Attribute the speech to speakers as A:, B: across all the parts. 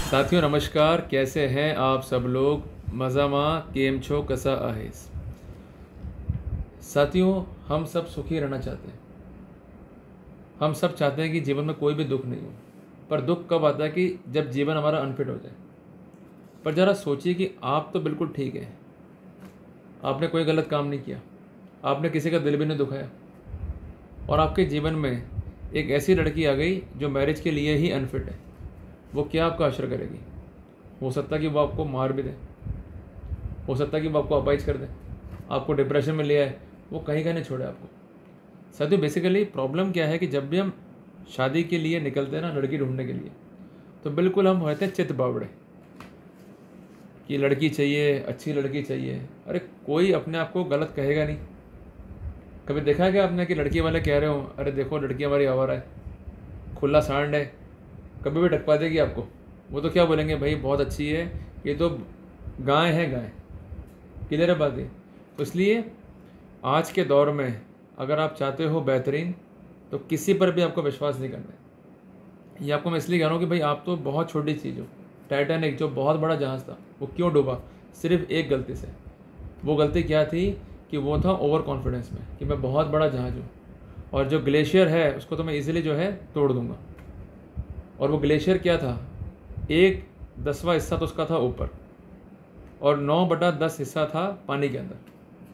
A: साथियों नमस्कार, कैसे हैं आप सब लोग। मज़ामा केम छो कसा आहेस। साथियों, हम सब सुखी रहना चाहते हैं। हम सब चाहते हैं कि जीवन में कोई भी दुख नहीं हो। पर दुख कब आता है कि जब जीवन हमारा अनफिट हो जाए। पर ज़रा सोचिए कि आप तो बिल्कुल ठीक है, आपने कोई गलत काम नहीं किया, आपने किसी का दिल भी नहीं दुखाया, और आपके जीवन में एक ऐसी लड़की आ गई जो मैरिज के लिए ही अनफिट है। वो क्या आपका असर करेगी? हो सकता है कि वो आपको मार भी दे, हो सकता है कि वो आपको अपाइज कर दे, आपको डिप्रेशन में ले आए, वो कहीं का नहीं छोड़े आपको। साथियों, बेसिकली प्रॉब्लम क्या है कि जब भी हम शादी के लिए निकलते हैं ना, लड़की ढूंढने के लिए, तो बिल्कुल हम होते हैं चित बावड़े कि लड़की चाहिए, अच्छी लड़की चाहिए। अरे कोई अपने आप को गलत कहेगा नहीं। कभी देखा है क्या आपने कि लड़की वाले कह रहे हो अरे देखो लड़की हमारी आवारा है, खुला सांड है, कभी भी टकवा देगी आपको। वो तो क्या बोलेंगे, भाई बहुत अच्छी है, ये तो गाय है गाय। क्लियर है बात है। तो इसलिए आज के दौर में अगर आप चाहते हो बेहतरीन, तो किसी पर भी आपको विश्वास नहीं करना है। ये आपको मैं इसलिए कह रहा हूँ कि भाई आप तो बहुत छोटी चीज़ हो। टाइटैनिक जो बहुत बड़ा जहाज़ था, वो क्यों डूबा? सिर्फ एक गलती से। वो गलती क्या थी कि वो था ओवर कॉन्फिडेंस में कि मैं बहुत बड़ा जहाज़ हूँ, और जो ग्लेशियर है उसको तो मैं इजीली जो है तोड़ दूंगा। और वो ग्लेशियर क्या था? 1/10वां हिस्सा तो उसका था ऊपर, और 9/10 हिस्सा था पानी के अंदर।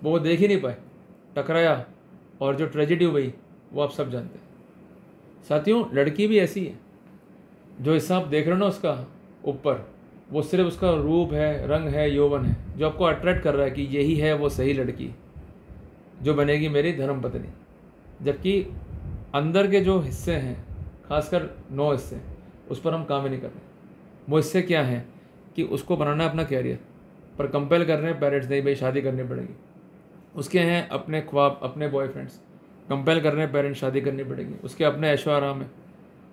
A: वो देख ही नहीं पाए, टकराया, और जो ट्रेजेडी हुई वो आप सब जानते हैं। साथियों, लड़की भी ऐसी है। जो हिस्सा आप देख रहे हो ना उसका ऊपर, वो सिर्फ उसका रूप है, रंग है, यौवन है, जो आपको अट्रैक्ट कर रहा है कि यही है वो सही लड़की जो बनेगी मेरी धर्मपत्नी। जबकि अंदर के जो हिस्से हैं, खासकर 9 हिस्से, उस पर हम काम ही नहीं कर रहे। वो हिस्से क्या हैं कि उसको बनाना है अपना कैरियर, पर कंपेल कर रहे हैं पेरेंट्स, नहीं भाई शादी करनी पड़ेगी। उसके हैं अपने ख्वाब, अपने बॉयफ्रेंड्स, कंपेल कर रहे हैं पेरेंट्स, शादी करनी पड़ेगी। उसके अपने ऐशो आराम है,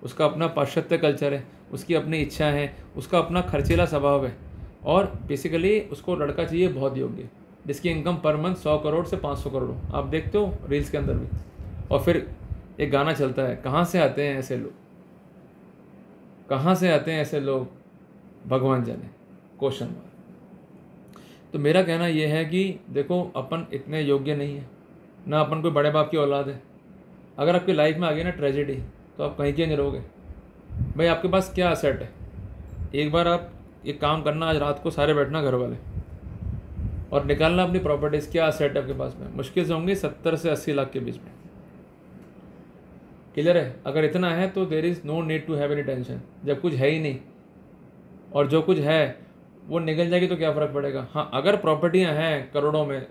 A: उसका अपना पाश्चात्य कल्चर है, उसकी अपनी इच्छा है, उसका अपना खर्चीला स्वभाव है, और बेसिकली उसको लड़का चाहिए बहुत योग्य, जिसकी इनकम पर मंथ 100 करोड़ से 500 करोड़ हो। आप देखते हो रील्स के अंदर भी। और फिर एक गाना चलता है, कहाँ से आते हैं ऐसे लोग, कहाँ से आते हैं ऐसे लोग, भगवान जाने, क्वेश्चन मार्क। तो मेरा कहना यह है कि देखो, अपन इतने योग्य नहीं है ना, अपन कोई बड़े बाप की औलाद है। अगर आपकी लाइफ में आ गई ना ट्रेजेडी, तो आप कहीं के नहीं रहोगे। भाई आपके पास क्या असेट है? एक बार आप एक काम करना, आज रात को सारे बैठना घर वाले, और निकालना अपनी प्रॉपर्टीज़। क्या असेट है आपके पास में? मुश्किल से होंगी 70 से 80 लाख के बीच में। क्लियर है? अगर इतना है तो there is no need to have any tension. जब कुछ है ही नहीं और जो कुछ है वो निकल जाएगी तो क्या फ़र्क पड़ेगा? हाँ, अगर प्रॉपर्टियाँ हैं करोड़ों में,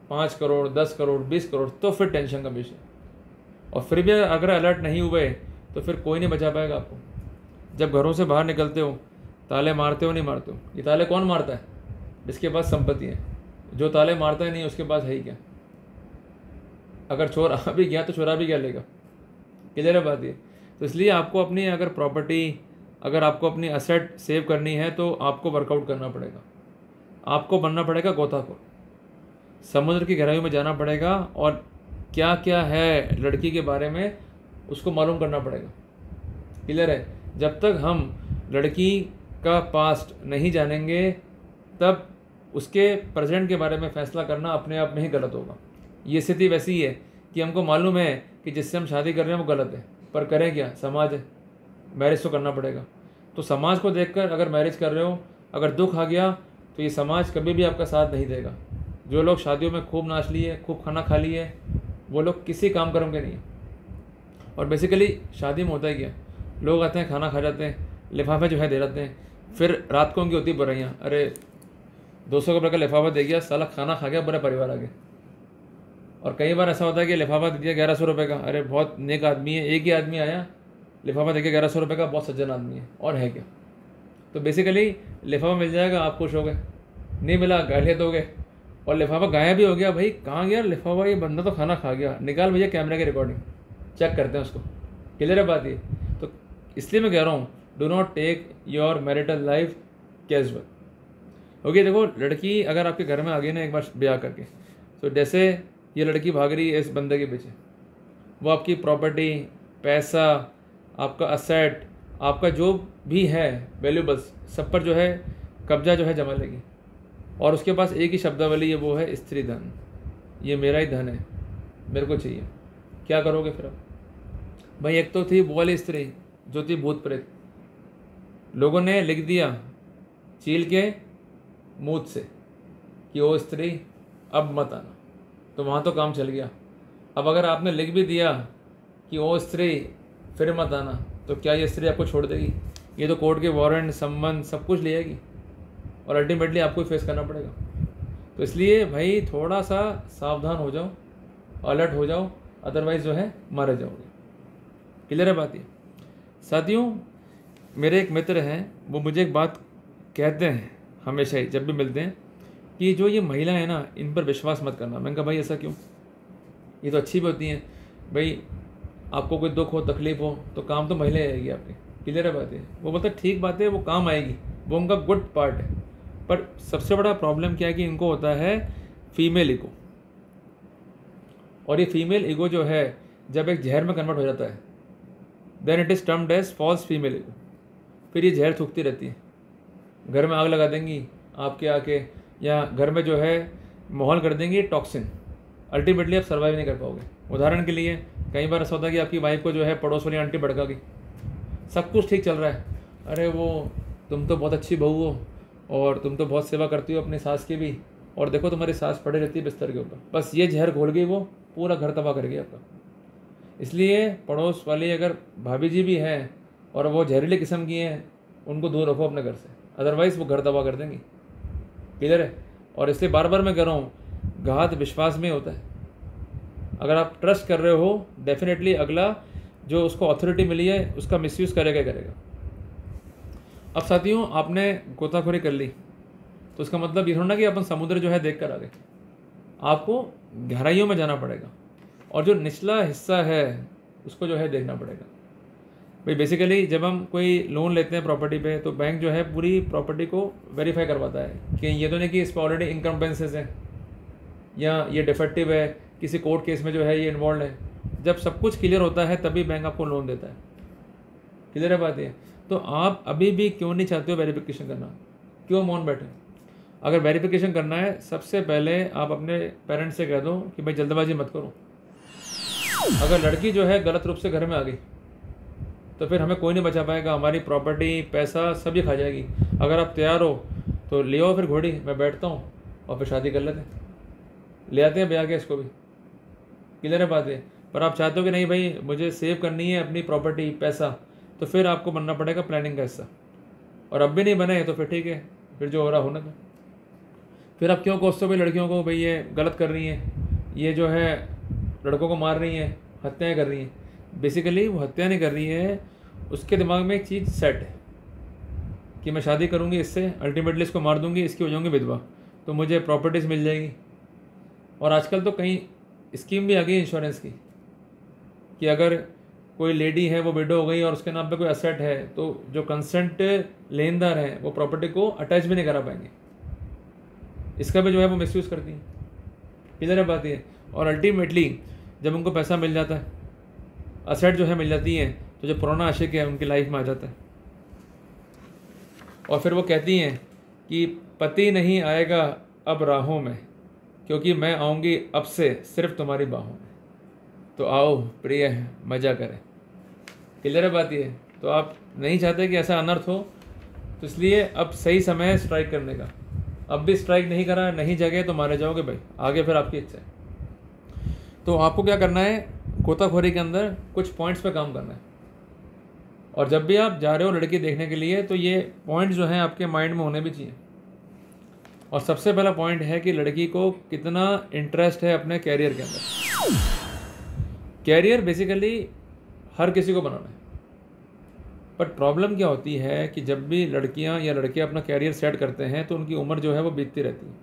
A: 5 करोड़, 10 करोड़, 20 करोड़, तो फिर टेंशन का विषय। और फिर भी अगर अलर्ट नहीं हुए तो फिर कोई नहीं बचा पाएगा आपको। जब घरों से बाहर निकलते हो, ताले मारते हो नहीं मारते हो? ये ताले कौन मारता है? जिसके पास संपत्ति है। जो ताले मारता ही नहीं उसके पास है ही क्या? अगर चोर आ भी गया तो चोरा भी क्या लेगा? क्लियर है बात ये। तो इसलिए आपको अपनी अगर प्रॉपर्टी, अगर आपको अपनी असेट सेव करनी है तो आपको वर्कआउट करना पड़ेगा। आपको बनना पड़ेगा गोताखोर, समुद्र की गहराइयों में जाना पड़ेगा, और क्या क्या है लड़की के बारे में उसको मालूम करना पड़ेगा। क्लियर है? जब तक हम लड़की का पास्ट नहीं जानेंगे, तब उसके प्रेजेंट के बारे में फैसला करना अपने आप में ही गलत होगा। ये स्थिति वैसी है कि हमको मालूम है कि जिससे हम शादी कर रहे हैं वो गलत है, पर करें क्या? समाज है, मैरिज तो करना पड़ेगा। तो समाज को देखकर अगर मैरिज कर रहे हो, अगर दुख आ गया तो ये समाज कभी भी आपका साथ नहीं देगा। जो लोग शादियों में खूब नाच लिए, खूब खाना खा लिए, वो लोग किसी काम कर्म के नहीं हैं। और बेसिकली शादी में होता है क्या? लोग आते हैं, खाना खा जाते हैं, लिफाफे जो है दे जाते हैं, फिर रात को उनकी होती बुराइयाँ, अरे 200 रुपये का लिफाफा दे गया, साला खाना खा गया, पूरा परिवार आ गया। और कई बार ऐसा होता है कि लिफाफा दे दिया 1100 रुपये का, अरे बहुत नेक आदमी है, एक ही आदमी आया, लिफाफा देके 1100 रुपये का, बहुत सज्जन आदमी है, और है क्या? तो बेसिकली लिफाफा मिल जाएगा, आप खुश हो गए, नहीं मिला गालियाँ दोगे, और लिफाफा गायब भी हो गया। भाई कहाँ गया लिफाफा? ये बंदा तो खाना खा गया, निकाल भैया कैमरे की रिकॉर्डिंग, चेक करते हैं उसको। क्लियर है बात ये? तो इसलिए मैं कह रहा हूँ, do not take your marital life casual. Okay, देखो लड़की अगर आपके घर में आ गई ना एक बार ब्याह करके, तो जैसे ये लड़की भाग रही है इस बंदे के पीछे, वो आपकी प्रॉपर्टी, पैसा, आपका असेट, आपका जो भी है वैल्यूबल्स, सब पर जो है कब्जा जो है जमा लेगी, और उसके पास एक ही शब्दावली है, वो है स्त्री धन। ये मेरा ही धन है, मेरे को चाहिए। क्या करोगे फिर अब? भाई एक तो थी वो वाली स्त्री जो थी भूत प्रेत, लोगों ने लिख दिया चील के मुँह से कि वो स्त्री अब मत आना, तो वहाँ तो काम चल गया। अब अगर आपने लिख भी दिया कि वो स्त्री फिर मत आना, तो क्या ये स्त्री आपको छोड़ देगी? ये तो कोर्ट के वारंट, संबंध सब कुछ ले जाएगी, और अल्टीमेटली आपको ही फेस करना पड़ेगा। तो इसलिए भाई थोड़ा सा सावधान हो जाओ, अलर्ट हो जाओ, अदरवाइज जो है मारे जाओगे। क्लियर है बात ये? साथियों, मेरे एक मित्र हैं, वो मुझे एक बात कहते हैं हमेशा ही जब भी मिलते हैं कि जो ये महिला है ना, इन पर विश्वास मत करना। मैंने कहा भाई ऐसा क्यों? ये तो अच्छी भी होती हैं भाई, आपको कोई दुख हो तकलीफ हो तो काम तो महिला आएगी आपकी। क्लियर है बात है? वो बोलता ठीक बात है, वो काम आएगी, वो उनका गुड पार्ट है। पर सबसे बड़ा प्रॉब्लम क्या है कि इनको होता है फीमेल ईगो, और ये फीमेल ईगो जो है जब एक जहर में कन्वर्ट हो जाता है, then it is termed as false female ego. फिर ये जहर थूकती रहती है, घर में आग लगा देंगी आपके आके, या घर में जो है माहौल कर देंगी टॉक्सिन। अल्टीमेटली आप सर्वाइव नहीं कर पाओगे। उदाहरण के लिए कई बार ऐसा होता है कि आपकी वाइफ को जो है पड़ोस वाली आंटी भड़का गई, सब कुछ ठीक चल रहा है, अरे वो तुम तो बहुत अच्छी बहू हो और तुम तो बहुत सेवा करती हो अपनी सास की भी, और देखो तुम्हारी सास पड़ी रहती है बिस्तर के ऊपर। बस ये जहर घोल गई, वो पूरा घर तबाह कर गया आपका। इसलिए पड़ोस वाली अगर भाभी जी भी हैं और वो जहरीले किस्म की हैं, उनको दूर रखो अपने घर से, अदरवाइज़ वो घर तबाह कर देंगी। क्लियर है? और इसलिए बार बार मैं कह रहा हूँ, घात विश्वास में होता है। अगर आप ट्रस्ट कर रहे हो, डेफिनेटली अगला जो उसको अथॉरिटी मिली है उसका मिसयूज़ करेगा करेगा। अब साथियों, आपने गोताखोरी कर ली तो उसका मतलब ये थोड़ा कि अपन समुद्र जो है देख कर आ गए, आपको गहराइयों में जाना पड़ेगा, और जो निचला हिस्सा है उसको जो है देखना पड़ेगा। भाई बेसिकली जब हम कोई लोन लेते हैं प्रॉपर्टी पे, तो बैंक जो है पूरी प्रॉपर्टी को वेरीफाई करवाता है कि ये तो नहीं कि इस पर ऑलरेडी इनकम्पेंसेस है या ये डिफेक्टिव है, किसी कोर्ट केस में जो है ये इन्वॉल्व है। जब सब कुछ क्लियर होता है तभी बैंक आपको लोन देता है। क्लियर है बात ये? तो आप अभी भी क्यों नहीं चाहते हो वेरिफिकेशन करना? क्यों मौन बैठे? अगर वेरिफिकेशन करना है, सबसे पहले आप अपने पेरेंट्स से कह दो कि भाई जल्दबाजी मत करो। अगर लड़की जो है गलत रूप से घर में आ गई तो फिर हमें कोई नहीं बचा पाएगा, हमारी प्रॉपर्टी पैसा सब ही खा जाएगी। अगर आप तैयार हो तो ले आओ फिर घोड़ी, मैं बैठता हूँ और फिर शादी कर लेते हैं, ले आते हैं ब्याह के इसको भी। क्लियर है बात है? पर आप चाहते हो कि नहीं भाई मुझे सेव करनी है अपनी प्रॉपर्टी पैसा, तो फिर आपको बनना पड़ेगा प्लानिंग का हिस्सा। और अब भी नहीं बने तो फिर ठीक है, फिर जो हो रहा होने दो। फिर आप क्यों कोसते हो भाई लड़कियों को, भाई ये गलत कर रही हैं, ये जो है लड़कों को मार रही हैं, हत्याएँ कर रही हैं। बेसिकली वो हत्या नहीं कर रही है, उसके दिमाग में एक चीज़ सेट है कि मैं शादी करूँगी इससे, अल्टीमेटली इसको मार दूँगी, इसकी हो जाऊँगी विधवा, तो मुझे प्रॉपर्टीज़ मिल जाएगी। और आजकल तो कई स्कीम भी आ गई इंश्योरेंस की कि अगर कोई लेडी है वो विडो हो गई और उसके नाम पे कोई असेट है, तो जो कंसेंट लेनदार हैं वो प्रॉपर्टी को अटैच भी नहीं करा पाएंगे। इसका भी जो है वो मिसयूज़ करती हैं। क्लियर है बात ये? और अल्टीमेटली जब उनको पैसा मिल जाता है, असेट जो है मिल जाती है, तो जो पुराना आशिक है उनकी लाइफ में आ जाता है, और फिर वो कहती हैं कि पति नहीं आएगा अब राहों में, क्योंकि मैं आऊँगी अब से सिर्फ तुम्हारी बाहों में। तो आओ प्रिय मज़ा करें। क्लियर है बात ये? तो आप नहीं चाहते कि ऐसा अनर्थ हो, तो इसलिए अब सही समय है स्ट्राइक करने का। अब भी स्ट्राइक नहीं करा, नहीं जगे तो मारे जाओगे भाई, आगे फिर आपकी इच्छा है। तो आपको क्या करना है, गोताखोरी के अंदर कुछ पॉइंट्स पे काम करना है। और जब भी आप जा रहे हो लड़की देखने के लिए, तो ये पॉइंट जो हैं आपके माइंड में होने भी चाहिए। और सबसे पहला पॉइंट है कि लड़की को कितना इंटरेस्ट है अपने कैरियर के अंदर। कैरियर बेसिकली हर किसी को बनाना है, पर प्रॉब्लम क्या होती है कि जब भी लड़कियां या लड़के अपना कैरियर सेट करते हैं तो उनकी उम्र जो है वो बीतती रहती है,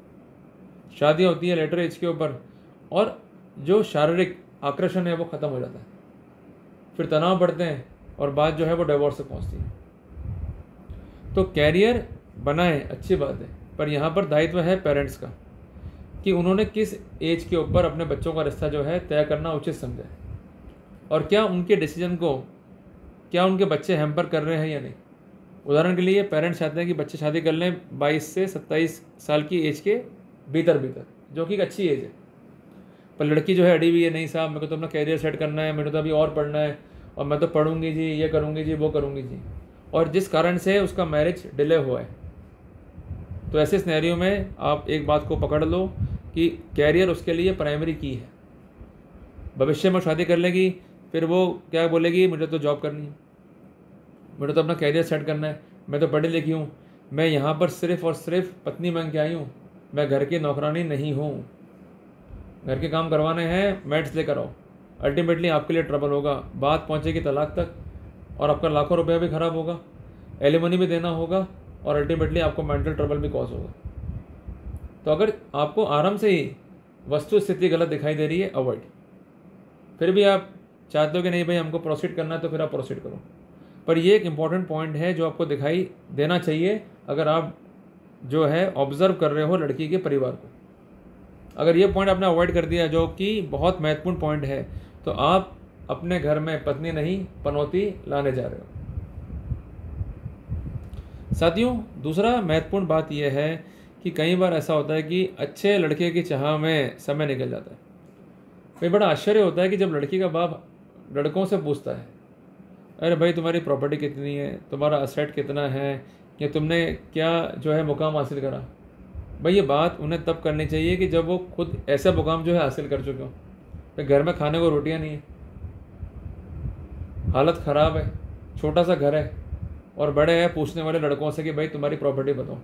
A: शादियाँ होती है लेटर एज के ऊपर, और जो शारीरिक आकर्षण है वो ख़त्म हो जाता है, फिर तनाव बढ़ते हैं और बात जो है वो डिवोर्स से पहुंचती है। तो कैरियर बनाए अच्छी बात है, पर यहाँ पर दायित्व है पेरेंट्स का कि उन्होंने किस एज के ऊपर अपने बच्चों का रिश्ता जो है तय करना उचित समझा है, और क्या उनके डिसीजन को क्या उनके बच्चे हैम्पर कर रहे हैं या नहीं। उदाहरण के लिए पेरेंट्स चाहते हैं कि बच्चे शादी कर लें 22 से 27 साल की एज के भीतर भीतर, जो कि एक अच्छी एज है। पर लड़की जो है अड़ी हुई है, नहीं साहब मेरे को तो अपना कैरियर सेट करना है, मेरे को तो अभी और पढ़ना है, और मैं तो पढ़ूंगी जी, ये करूंगी जी, वो करूंगी जी, और जिस कारण से उसका मैरिज डिले हुआ है। तो ऐसे सिनेरियो में आप एक बात को पकड़ लो कि कैरियर उसके लिए प्राइमरी की है। भविष्य में शादी कर लेगी, फिर वो क्या बोलेगी, मुझे तो जॉब करनी है, मुझे तो अपना कैरियर सेट करना है, मैं तो पढ़ी लिखी हूँ, मैं यहाँ पर सिर्फ और सिर्फ पत्नी बन के आई हूँ, मैं घर की नौकरानी नहीं हूँ, घर के काम करवाने हैं, मैट्स लेकर आओ। अल्टीमेटली आपके लिए ट्रबल होगा, बात पहुँचेगी तलाक तक, और आपका लाखों रुपया भी खराब होगा, एलिमनी भी देना होगा, और अल्टीमेटली आपको मेंटल ट्रबल भी कॉज होगा। तो अगर आपको आराम से ही वस्तु स्थिति गलत दिखाई दे रही है, अवॉइड। फिर भी आप चाहते हो कि नहीं भाई हमको प्रोसीड करना है, तो फिर आप प्रोसीड करो। पर ये एक इम्पॉर्टेंट पॉइंट है जो आपको दिखाई देना चाहिए अगर आप जो है ऑब्जर्व कर रहे हो लड़की के परिवार को। अगर ये पॉइंट आपने अवॉइड कर दिया, जो कि बहुत महत्वपूर्ण पॉइंट है, तो आप अपने घर में पत्नी नहीं पनौती लाने जा रहे हो। साथियों, दूसरा महत्वपूर्ण बात यह है कि कई बार ऐसा होता है कि अच्छे लड़के की चाह में समय निकल जाता है। भाई बड़ा आश्चर्य होता है कि जब लड़की का बाप लड़कों से पूछता है, अरे भाई तुम्हारी प्रॉपर्टी कितनी है, तुम्हारा असेट कितना है, या तुमने क्या जो है मुकाम हासिल करा। भाई ये बात उन्हें तब करनी चाहिए कि जब वो खुद ऐसा मुकाम जो है हासिल कर चुके हो। भाई घर में खाने को रोटियां नहीं है, हालत ख़राब है, छोटा सा घर है, और बड़े हैं पूछने वाले लड़कों से कि भाई तुम्हारी प्रॉपर्टी बताओ,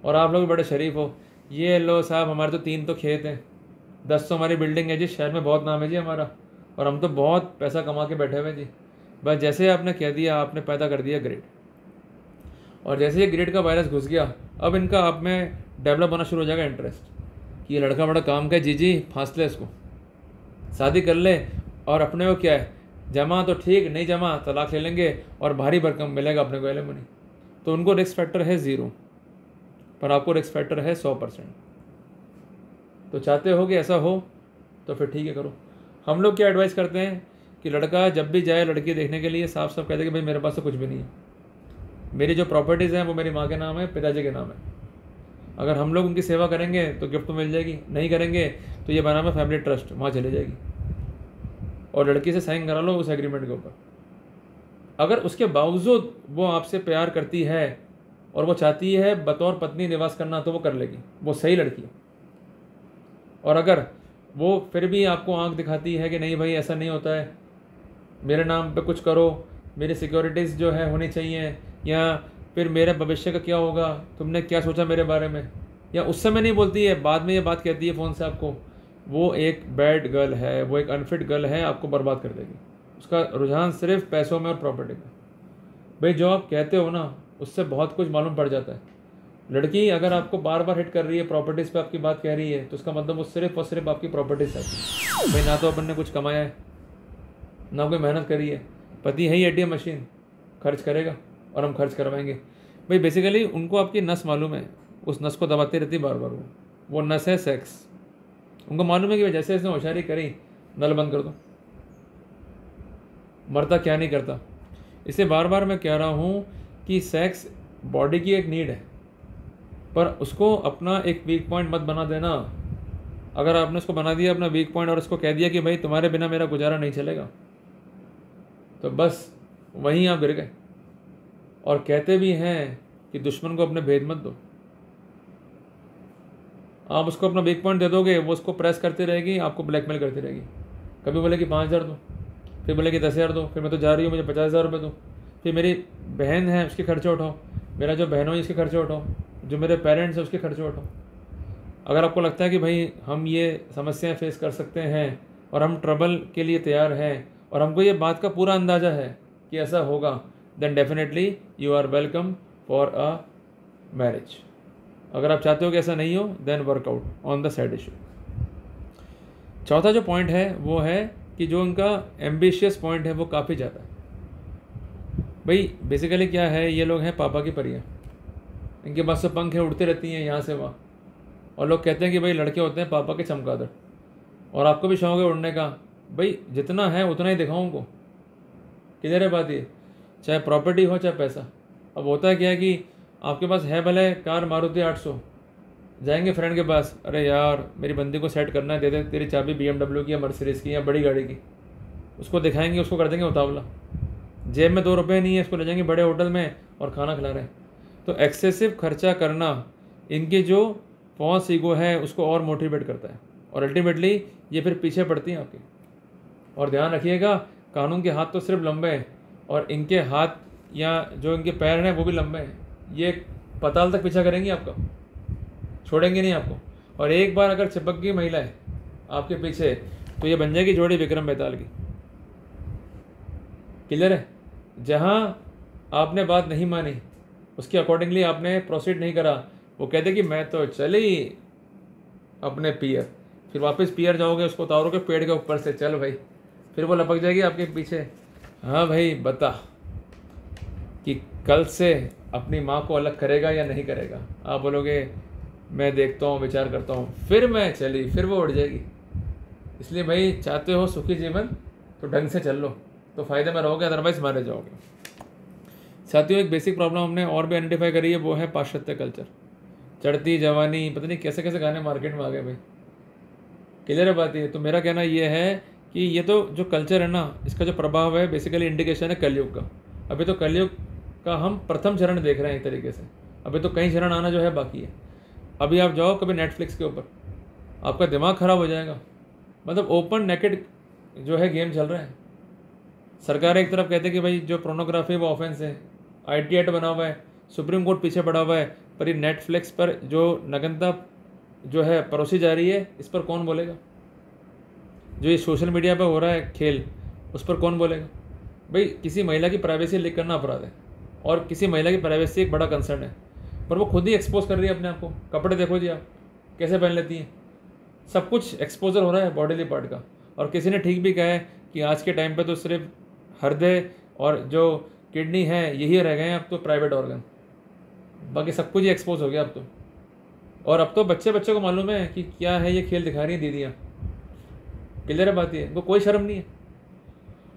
A: और आप लोग बड़े शरीफ हो, ये लो साहब हमारे तो 3 तो खेत हैं, 10 तो हमारी बिल्डिंग है जी, शहर में बहुत नाम है जी हमारा, और हम तो बहुत पैसा कमा के बैठे हुए जी। बस जैसे आपने कह दिया, आपने पैदा कर दिया ग्रेड, और जैसे ये ग्रेड का वायरस घुस गया, अब इनका आप में डेवलप होना शुरू हो जाएगा इंटरेस्ट कि ये लड़का बड़ा काम का है, जी फांस ले इसको, शादी कर ले, और अपने को क्या है, जमा तो ठीक, नहीं जमा तलाक ले लेंगे, और भारी भरकम मिलेगा अपने को एलिमनी। तो उनको रिस्क फैक्टर है 0, पर आपको रिस्क फैक्टर है 100%। तो चाहते हो कि ऐसा हो तो फिर ठीक है, करो। हम लोग क्या एडवाइस करते हैं कि लड़का जब भी जाए लड़की देखने के लिए, साफ साफ कहते हैं कि भाई मेरे पास तो कुछ भी नहीं है, मेरी जो प्रॉपर्टीज़ हैं वो मेरी माँ के नाम है, पिताजी के नाम है। अगर हम लोग उनकी सेवा करेंगे तो गिफ्ट तो मिल जाएगी, नहीं करेंगे तो ये बना है फैमिली ट्रस्ट, वहाँ चली जाएगी, और लड़की से साइन करा लो उस एग्रीमेंट के ऊपर। अगर उसके बावजूद वो आपसे प्यार करती है और वो चाहती है बतौर पत्नी निवास करना, तो वो कर लेगी, वो सही लड़की है। और अगर वो फिर भी आपको आंख दिखाती है कि नहीं भाई ऐसा नहीं होता है, मेरे नाम पे कुछ करो, मेरी सिक्योरिटीज़ जो है होनी चाहिए, या फिर मेरे भविष्य का क्या होगा, तुमने क्या सोचा मेरे बारे में, या उस समय नहीं बोलती है, बाद में ये बात कहती है फ़ोन से आपको, वो एक बैड गर्ल है, वो एक अनफिट गर्ल है, आपको बर्बाद कर देगी। उसका रुझान सिर्फ पैसों में और प्रॉपर्टी में। भाई जो आप कहते हो ना, उससे बहुत कुछ मालूम पड़ जाता है। लड़की अगर आपको बार बार हिट कर रही है, प्रॉपर्टीज़ पे आपकी बात कह रही है, तो उसका मतलब वो सिर्फ और सिर्फ आपकी प्रॉपर्टीज है। भाई ना तो अपन ने कुछ कमाया है, ना कोई मेहनत करी है, पति है ही ATM मशीन, खर्च करेगा और हम खर्च करवाएंगे। भाई बेसिकली उनको आपकी नस मालूम है, उस नस को दबाती रहती बार बार, वो नस है सेक्स। उनको मालूम है कि जैसे इसने होशियारी करी, नल बंद कर दो, मरता क्या नहीं करता। इसे बार बार मैं कह रहा हूँ कि सेक्स बॉडी की एक नीड है, पर उसको अपना एक वीक पॉइंट मत बना देना। अगर आपने उसको बना दिया अपना वीक पॉइंट और उसको कह दिया कि भाई तुम्हारे बिना मेरा गुजारा नहीं चलेगा, तो बस वहीं आप गिर गए। और कहते भी हैं कि दुश्मन को अपने भेद मत दो। आप उसको अपना वीक पॉइंट दे दोगे, वो उसको प्रेस करती रहेगी, आपको ब्लैकमेल करती रहेगी। कभी बोले कि 5,000 दो, फिर बोले कि 10,000 दो, फिर मैं तो जा रही हूँ, मुझे 50,000 रुपये दो, फिर मेरी बहन है उसके खर्चे उठाओ, मेरा जो बहनों है इसके खर्चे उठाओ, जो मेरे पेरेंट्स हैं उसके खर्चे उठाओ। अगर आपको लगता है कि भाई हम ये समस्याएं फेस कर सकते हैं और हम ट्रबल के लिए तैयार हैं, और हमको ये बात का पूरा अंदाज़ा है कि ऐसा होगा, then definitely you are welcome for a marriage. अगर आप चाहते हो कि ऐसा नहीं हो, then work out on the side issue. चौथा जो पॉइंट है वो है कि जो उनका एम्बिशियस पॉइंट है वो काफ़ी ज़्यादा है। भाई बेसिकली क्या है, ये लोग हैं पापा की परियां, इनके पास से पंख है, उड़ते रहती हैं यहाँ से वहाँ, और लोग कहते हैं कि भाई लड़के होते हैं पापा के चमगादड़, और आपको भी शौक है उड़ने का। भाई जितना है उतना ही दिखाओ उनको, किधर है बात ये, चाहे प्रॉपर्टी हो चाहे पैसा, अब होता है क्या है कि आपके पास है भले कार मारुति 800, जाएंगे फ्रेंड के पास, अरे यार मेरी बंदी को सेट करना है, दे दे तेरी चाबी BMW की या मर्सिडीज़ की या बड़ी गाड़ी की, उसको दिखाएंगे, उसको कर देंगे उतावला, जेब में 2 रुपये नहीं है, इसको ले जाएंगे बड़े होटल में और खाना खिला रहे हैं। तो एक्सेसिव खर्चा करना इनकी जो फॉल्स ईगो है उसको और मोटिवेट करता है, और अल्टीमेटली ये फिर पीछे पड़ती हैं आपके। और ध्यान रखिएगा, कानून के हाथ तो सिर्फ लंबे हैं और इनके हाथ या जो इनके पैर हैं वो भी लंबे हैं, ये पाताल तक पीछा करेंगी आपका, छोड़ेंगे नहीं आपको। और एक बार अगर चिपक गई महिला है आपके पीछे तो ये बन जाएगी जोड़ी विक्रम बेताल की। क्लियर है? जहाँ आपने बात नहीं मानी, उसके अकॉर्डिंगली आपने प्रोसीड नहीं करा, वो कहते कि मैं तो चली अपने पियर, फिर वापस पियर जाओगे, उसको उतारोगे पेड़ के ऊपर से, चल भाई, फिर वो लपक जाएगी आपके पीछे, हाँ भाई बता कि कल से अपनी माँ को अलग करेगा या नहीं करेगा। आप बोलोगे मैं देखता हूँ, विचार करता हूँ, फिर मैं चली, फिर वो उड़ जाएगी। इसलिए भाई चाहते हो सुखी जीवन तो ढंग से चल लो, तो फ़ायदे में रहोगे, अदरवाइज मारे जाओगे। साथियों, एक बेसिक प्रॉब्लम हमने और भी आइडेंटिफाई करी है, वो है पाश्चात्य कल्चर। चढ़ती जवानी, पता नहीं कैसे कैसे गाने मार्केट में आ गए भाई। क्लियर है बात ये? तो मेरा कहना ये है कि ये तो जो कल्चर है ना, इसका जो प्रभाव है बेसिकली इंडिकेशन है कलयुग का। अभी तो कलयुग का हम प्रथम चरण देख रहे हैं एक तरीके से, अभी तो कई चरण आना जो है बाकी है। अभी आप जाओ कभी नेटफ्लिक्स के ऊपर, आपका दिमाग ख़राब हो जाएगा। मतलब ओपन नेकेड जो है गेम चल रहा है। सरकार एक तरफ कहते हैं कि भाई जो प्रोनोग्राफी वो ऑफेंस है, IT एक्ट बना हुआ है, सुप्रीम कोर्ट पीछे पड़ा हुआ है, पर ये नेटफ्लिक्स पर जो नग्नता जो है परोसी जा रही है, इस पर कौन बोलेगा? जो ये सोशल मीडिया पे हो रहा है खेल, उस पर कौन बोलेगा? भाई किसी महिला की प्राइवेसी लीक करना अपराध है, और किसी महिला की प्राइवेसी एक बड़ा कंसर्न है, पर वो खुद ही एक्सपोज कर रही है अपने आप को। कपड़े देखो जी आप कैसे पहन लेती हैं, सब कुछ एक्सपोजर हो रहा है बॉडीली पार्ट का। और किसी ने ठीक भी कहा है कि आज के टाइम पे तो सिर्फ हृदय और जो किडनी है यही रह गए हैं अब तो प्राइवेट ऑर्गन, बाकी सब कुछ ही एक्सपोज हो गया अब तो। और अब तो बच्चे बच्चे को मालूम है कि क्या है ये खेल दिखा रही हैं दीदियाँ। क्लियर है बात ये? इनको कोई शर्म नहीं है।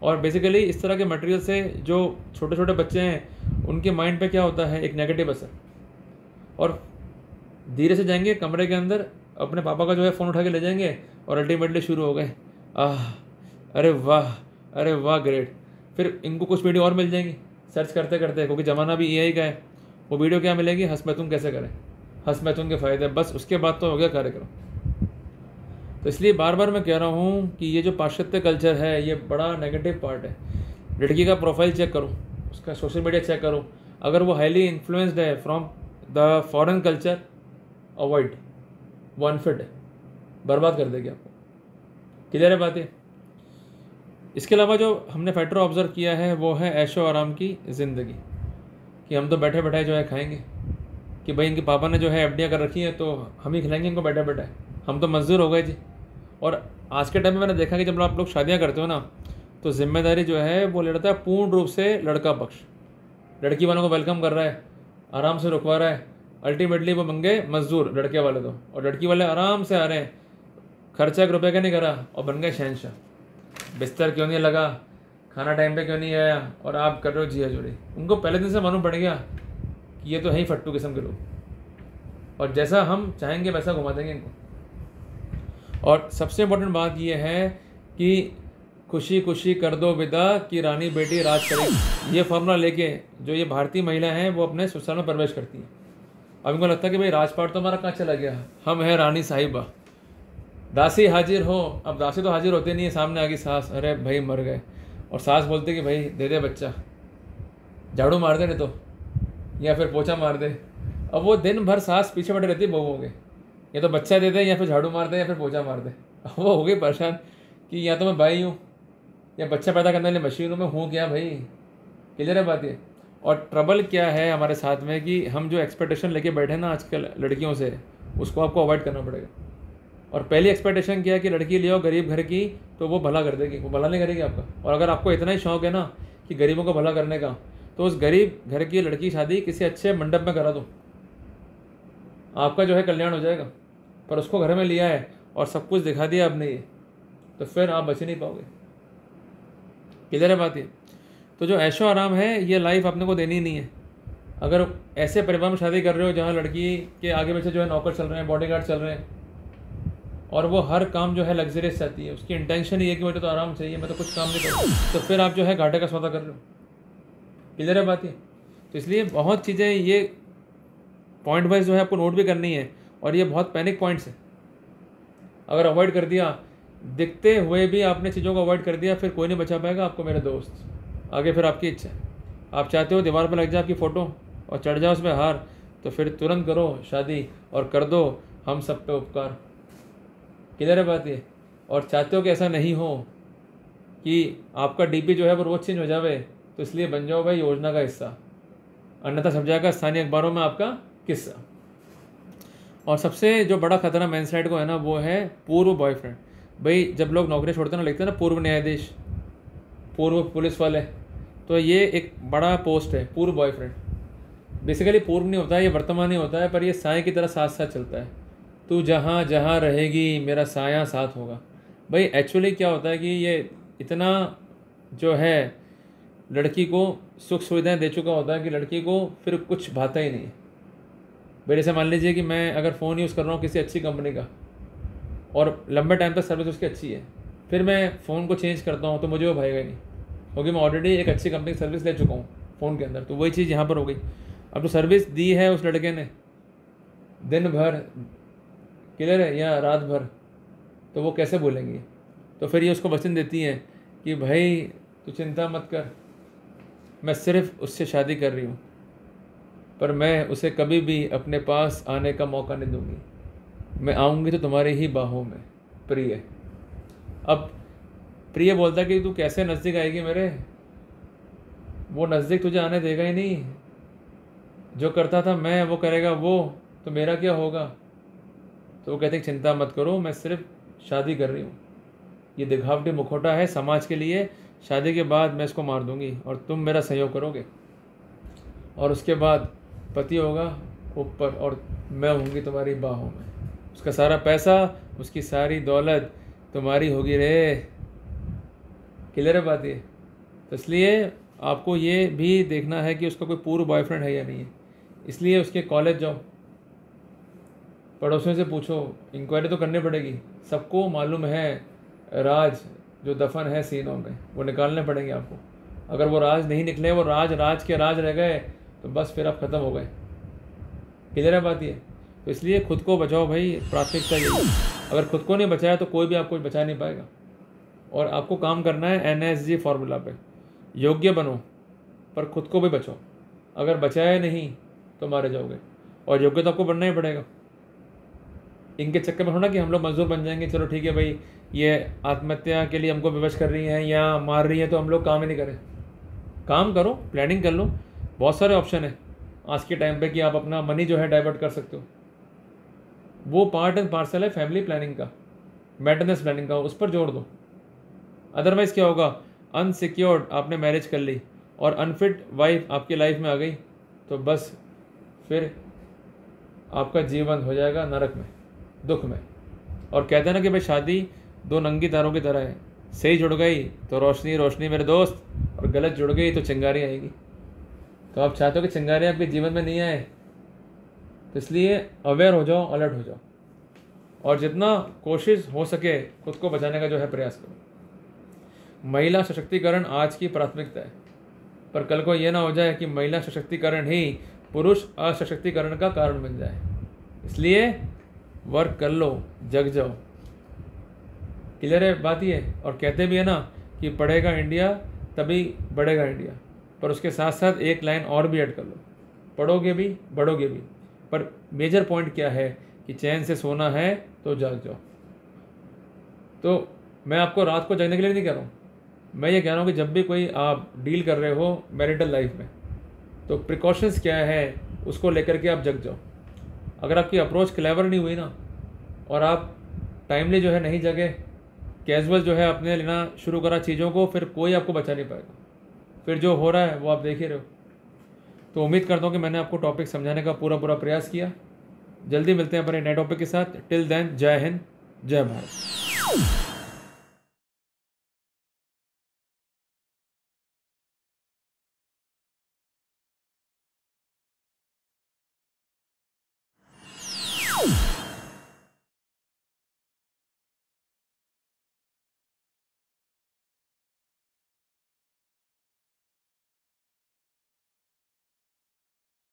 A: और बेसिकली इस तरह के मटेरियल से जो छोटे छोटे बच्चे हैं उनके माइंड पे क्या होता है, एक नेगेटिव असर। और धीरे से जाएंगे कमरे के अंदर, अपने पापा का जो है फ़ोन उठा के ले जाएंगे और अल्टीमेटली शुरू हो गए, अरे वाह, अरे वाह ग्रेट। फिर इनको कुछ वीडियो और मिल जाएंगी सर्च करते करते, क्योंकि ज़माना भी AI का है। वो वीडियो क्या मिलेगी, हंस मैथुन कैसे करें, हंस मैथुन के फ़ायदे, बस उसके बाद तो हो गया कार्यक्रम। तो इसलिए बार बार मैं कह रहा हूँ कि ये जो पाश्चात्य कल्चर है ये बड़ा नेगेटिव पार्ट है। लड़की का प्रोफाइल चेक करो, उसका सोशल मीडिया चेक करो, अगर वो हाईली इन्फ्लुएंस्ड है from the foreign culture, avoid, वो अनफिट है, बर्बाद कर देगी आपको। क्लियर है बातें? इसके अलावा जो हमने फैक्टर ऑब्जर्व किया है वो है ऐशो आराम की ज़िंदगी, कि हम तो बैठे बैठे जो है खाएंगे, कि भाई इनके पापा ने जो है FD कर रखी है तो हम ही खिलाएंगे इनको बैठे बैठे, हम तो मजदूर हो गए जी। और आज के टाइम में मैंने देखा कि जब आप लोग शादियाँ करते हो ना, तो जिम्मेदारी जो है वो लेता है पूर्ण रूप से लड़का पक्ष। लड़की वालों को वेलकम कर रहा है, आराम से रुकवा रहा है, अल्टीमेटली वो बन गए मजदूर लड़के वाले तो, और लड़की वाले आराम से आ रहे हैं, खर्चा 1 रुपये का नहीं करा और बन गए शहंशाह। बिस्तर क्यों नहीं लगा, खाना टाइम पे क्यों नहीं आया, और आप कर रहे हो जिया जोड़ी। उनको पहले दिन से मालूम पड़ गया कि ये तो है ही फट्टू किस्म के लोग, और जैसा हम चाहेंगे वैसा घुमा देंगे इनको। और सबसे इम्पोर्टेंट बात यह है कि खुशी खुशी कर दो विदा कि रानी बेटी राज करेगी। ये फॉर्मूला लेके जो ये भारतीय महिला हैं वो अपने ससुराल में प्रवेश करती हैं। अब इनको लगता है कि भाई राजपाट तो हमारा कहाँ चला गया, हम है रानी साहिबा, दासी हाजिर हो। अब दासी तो हाजिर होते नहीं है, सामने आ गई सास, अरे भाई मर गए, और सास बोलते कि भाई दे दे बच्चा, झाड़ू मार दे नहीं तो, या फिर पोछा मार दे। अब वो दिन भर सास पीछे बैठे रहती है बहुओं के, या तो बच्चा दे दे या फिर झाड़ू मार दे या फिर पोछा मार दे। अब वो हो गई परेशान कि या तो मैं भाई हूँ या बच्चा पैदा करने वाली मशीन हूँ, मैं हूँ क्या भाई। क्लियर है बात ये? और ट्रबल क्या है हमारे साथ में कि हम जो एक्सपेक्टेशन लेके बैठे ना आजकल लड़कियों से, उसको आपको अवॉइड करना पड़ेगा। और पहली एक्सपेक्टेशन क्या है कि लड़की ले आओ गरीब घर की तो वो भला कर देगी, वो भला नहीं करेगी आपका। और अगर आपको इतना ही शौक है ना कि गरीबों को भला करने का, तो उस गरीब घर की लड़की शादी किसी अच्छे मंडप में करा दो, आपका जो है कल्याण हो जाएगा। पर उसको घर में लिया है और सब कुछ दिखा दिया आपने ये, तो फिर आप बच नहीं पाओगे। किधर है बात ये? तो जो ऐशो आराम है ये लाइफ अपने को देनी नहीं है। अगर ऐसे परिवार में शादी कर रहे हो जहाँ लड़की के आगे पीछे जो है नौकर चल रहे हैं, बॉडीगार्ड चल रहे हैं, और वो हर काम जो है लग्जरियस चाहती है, उसकी इंटेंशन ये है कि मुझे तो आराम चाहिए, मैं तो कुछ काम नहीं करूँ, तो फिर आप जो है घाटे का सौदा कर रहे हो। क्लियर है बात ये? तो इसलिए बहुत चीज़ें ये पॉइंट वाइज जो है आपको नोट भी करनी है, और ये बहुत पैनिक पॉइंट्स है। अगर अवॉइड कर दिया, दिखते हुए भी आपने चीज़ों को अवॉइड कर दिया, फिर कोई नहीं बचा पाएगा आपको मेरे दोस्त। आगे फिर आपकी इच्छा है, आप चाहते हो दीवार पर लग जाए आपकी फ़ोटो और चढ़ जाओ उसमें हार, तो फिर तुरंत करो शादी और कर दो हम सब पे उपकार। क्लियर है बात ये? और चाहते हो कि ऐसा नहीं हो कि आपका डीपी जो है वो रोज़ चेंज हो जावे, तो इसलिए बन जाओ भाई योजना का हिस्सा, अन्यथा छप जाएगा स्थानीय अखबारों में आपका किस्सा। और सबसे जो बड़ा खतरा मेन साइड को है ना, वो है पूर्व बॉयफ्रेंड। भाई जब लोग नौकरी छोड़ते हैं ना, लिखते हैं ना पूर्व न्यायाधीश, पूर्व पुलिस वाले, तो ये एक बड़ा पोस्ट है पूर्व बॉयफ्रेंड। बेसिकली पूर्व नहीं होता है, ये वर्तमान ही होता है, पर ये साए की तरह साथ साथ चलता है। तू जहाँ जहाँ रहेगी मेरा साया साथ होगा। भाई एक्चुअली क्या होता है कि ये इतना जो है लड़की को सुख सुविधाएं दे चुका होता है कि लड़की को फिर कुछ भाता ही नहीं है। भाई जैसे मान लीजिए कि मैं अगर फ़ोन यूज़ कर रहा हूँ किसी अच्छी कंपनी का, और लंबे टाइम तक सर्विस उसकी अच्छी है, फिर मैं फ़ोन को चेंज करता हूँ तो मुझे वो भाएगा नहीं, क्योंकि मैं ऑलरेडी एक अच्छी कंपनी की सर्विस ले चुका हूँ फ़ोन के अंदर। तो वही चीज़ यहाँ पर हो गई। अब तो सर्विस दी है उस लड़के ने दिन भर, क्लियर है, या रात भर, तो वो कैसे बोलेंगी? तो फिर ये उसको वचन देती हैं कि भाई तू चिंता मत कर, मैं सिर्फ उससे शादी कर रही हूँ, पर मैं उसे कभी भी अपने पास आने का मौका नहीं दूंगी, मैं आऊँगी तो तुम्हारी ही बाहों में प्रिय। अब प्रिय बोलता कि तू कैसे नज़दीक आएगी मेरे, वो नज़दीक तुझे आने देगा ही नहीं, जो करता था मैं वो करेगा वो, तो मेरा क्या होगा? तो वो कहते हैं चिंता मत करो, मैं सिर्फ शादी कर रही हूँ, ये दिखावटी मुखौटा है समाज के लिए, शादी के बाद मैं इसको मार दूंगी और तुम मेरा सहयोग करोगे, और उसके बाद पति होगा ऊपर और मैं होंगी तुम्हारी बाहों में, उसका सारा पैसा उसकी सारी दौलत तुम्हारी होगी रे। क्लियर है बात ये? तो इसलिए आपको ये भी देखना है कि उसका कोई पूर्व बॉयफ्रेंड है या नहीं है। इसलिए उसके कॉलेज जाओ, पड़ोसियों से पूछो, इंक्वायरी तो करनी पड़ेगी, सबको मालूम है राज जो दफन है सीनों में वो निकालने पड़ेंगे आपको। अगर वो राज नहीं निकले, वो राज के राज रह गए, तो बस फिर आप ख़त्म हो गए। क्लियर है बात ये? तो इसलिए खुद को बचाओ भाई, प्राथमिकता यही। अगर खुद को नहीं बचाया तो कोई भी आपको बचा नहीं पाएगा। और आपको काम करना है NSG फार्मूला पे, योग्य बनो पर खुद को भी बचाओ। अगर बचाया नहीं तो मारे जाओगे, और योग्य तो आपको बनना ही पड़ेगा। इनके चक्कर में थोड़ा कि हम लोग मजदूर बन जाएंगे, चलो ठीक है भाई ये आत्महत्या के लिए हमको विवश कर रही हैं या मार रही हैं तो हम लोग काम ही नहीं करें। काम करो, प्लानिंग कर लो, बहुत सारे ऑप्शन है आज के टाइम पे कि आप अपना मनी जो है डाइवर्ट कर सकते हो। वो पार्ट एंड पार्सल है फैमिली प्लानिंग का, मेंटेनेंस प्लानिंग का, उस पर जोड़ दो। अदरवाइज़ क्या होगा, अनसिक्योर्ड आपने मैरिज कर ली और अनफिट वाइफ आपकी लाइफ में आ गई, तो बस फिर आपका जीवन हो जाएगा नरक में, दुख में। और कहते हैं ना कि भाई शादी दो नंगी तारों की तरह है, सही जुड़ गई तो रोशनी रोशनी मेरे दोस्त, और गलत जुड़ गई तो चिंगारी आएगी। तो आप चाहते हो कि चिंगारी आपके जीवन में नहीं आए, तो इसलिए अवेयर हो जाओ, अलर्ट हो जाओ, और जितना कोशिश हो सके खुद को बचाने का जो है प्रयास करो। महिला सशक्तिकरण आज की प्राथमिकता है, पर कल को ये ना हो जाए कि महिला सशक्तिकरण ही पुरुष असशक्तिकरण का कारण बन जाए। इसलिए वर्क कर लो, जग जाओ। क्लियर है बात ये? और कहते भी है ना कि पढ़ेगा इंडिया तभी बढ़ेगा इंडिया, पर उसके साथ साथ एक लाइन और भी ऐड कर लो, पढ़ोगे भी बढ़ोगे भी। पर मेजर पॉइंट क्या है कि चैन से सोना है तो जाग जाओ। तो मैं आपको रात को जगने के लिए नहीं कह रहा हूँ, मैं ये कह रहा हूँ कि जब भी कोई आप डील कर रहे हो मैरिटल लाइफ में, तो प्रिकॉशंस क्या है उसको लेकर के आप जग जाओ। अगर आपकी अप्रोच क्लेवर नहीं हुई ना, और आप टाइमली जो है नहीं जगे, कैजुअल जो है अपने लेना शुरू करा चीज़ों को, फिर कोई आपको बचा नहीं पाएगा। फिर जो हो रहा है वो आप देख ही रहे हो। तो उम्मीद करता हूँ कि मैंने आपको टॉपिक समझाने का पूरा प्रयास किया। जल्दी मिलते हैं अपने नए टॉपिक के साथ। टिल देन, जय हिंद, जय भारत।